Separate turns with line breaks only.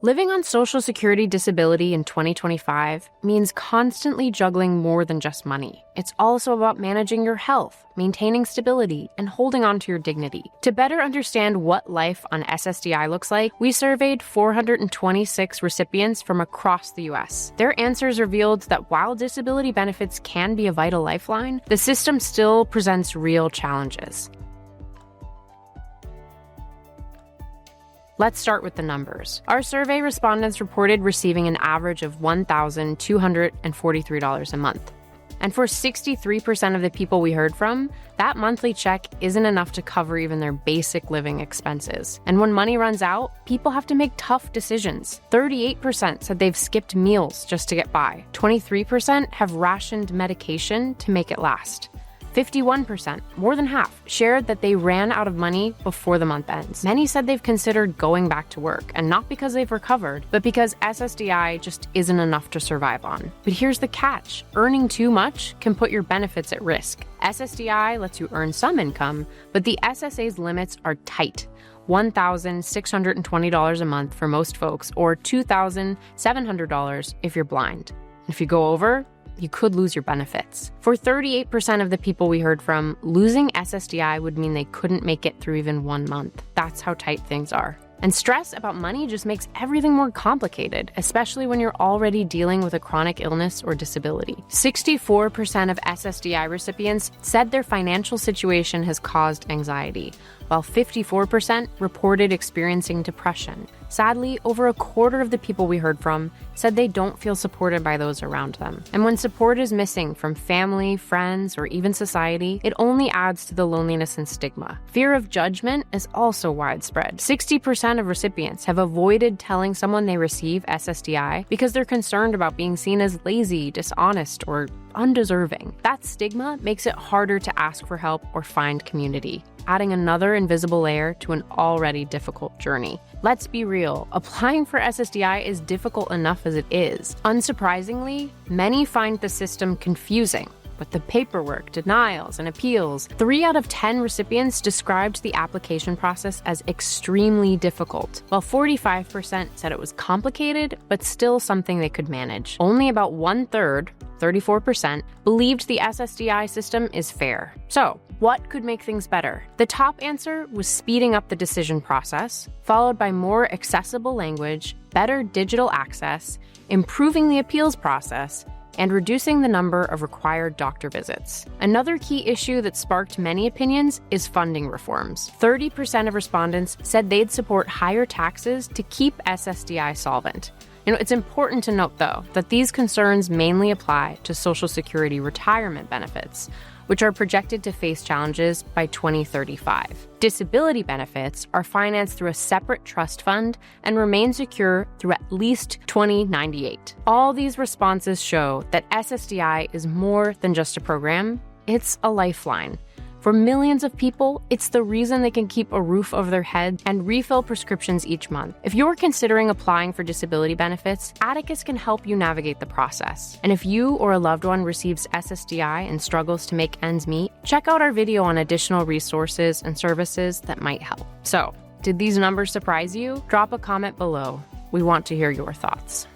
Living on Social Security disability in 2025 means constantly juggling more than just money. It's also about managing your health, maintaining stability, and holding on to your dignity. To better understand what life on SSDI looks like, we surveyed 426 recipients from across the U.S. Their answers revealed that while disability benefits can be a vital lifeline, the system still presents real challenges. Let's start with the numbers. Our survey respondents reported receiving an average of $1,243 a month. And for 63% of the people we heard from, that monthly check isn't enough to cover even their basic living expenses. And when money runs out, people have to make tough decisions. 38% said they've skipped meals just to get by. 23% have rationed medication to make it last. 51%, more than half, shared that they ran out of money before the month ends. Many said they've considered going back to work, and not because they've recovered, but because SSDI just isn't enough to survive on. But here's the catch. Earning too much can put your benefits at risk. SSDI lets you earn some income, but the SSA's limits are tight. $1,620 a month for most folks, or $2,700 if you're blind. If you go over, you could lose your benefits. For 38% of the people we heard from, losing SSDI would mean they couldn't make it through even 1 month. That's how tight things are. And stress about money just makes everything more complicated, especially when you're already dealing with a chronic illness or disability. 64% of SSDI recipients said their financial situation has caused anxiety, while 54% reported experiencing depression. Sadly, over a quarter of the people we heard from said they don't feel supported by those around them. And when support is missing from family, friends, or even society, it only adds to the loneliness and stigma. Fear of judgment is also widespread. 60% of recipients have avoided telling someone they receive SSDI because they're concerned about being seen as lazy, dishonest, or undeserving. That stigma makes it harder to ask for help or find community, adding another invisible layer to an already difficult journey. Let's be real, applying for SSDI is difficult enough as it is. Unsurprisingly, many find the system confusing. With the paperwork, denials, and appeals, 3 out of 10 recipients described the application process as extremely difficult, while 45% said it was complicated, but still something they could manage. Only about 1/3, 34%, believed the SSDI system is fair. So, what could make things better? The top answer was speeding up the decision process, followed by more accessible language, better digital access, improving the appeals process, and reducing the number of required doctor visits. Another key issue that sparked many opinions is funding reforms. 30% of respondents said they'd support higher taxes to keep SSDI solvent. It's important to note, though, that these concerns mainly apply to Social Security retirement benefits, which are projected to face challenges by 2035. Disability benefits are financed through a separate trust fund and remain secure through at least 2098. All these responses show that SSDI is more than just a program, it's a lifeline. For millions of people, it's the reason they can keep a roof over their head and refill prescriptions each month. If you're considering applying for disability benefits, Atticus can help you navigate the process. And if you or a loved one receives SSDI and struggles to make ends meet, check out our video on additional resources and services that might help. So, did these numbers surprise you? Drop a comment below. We want to hear your thoughts.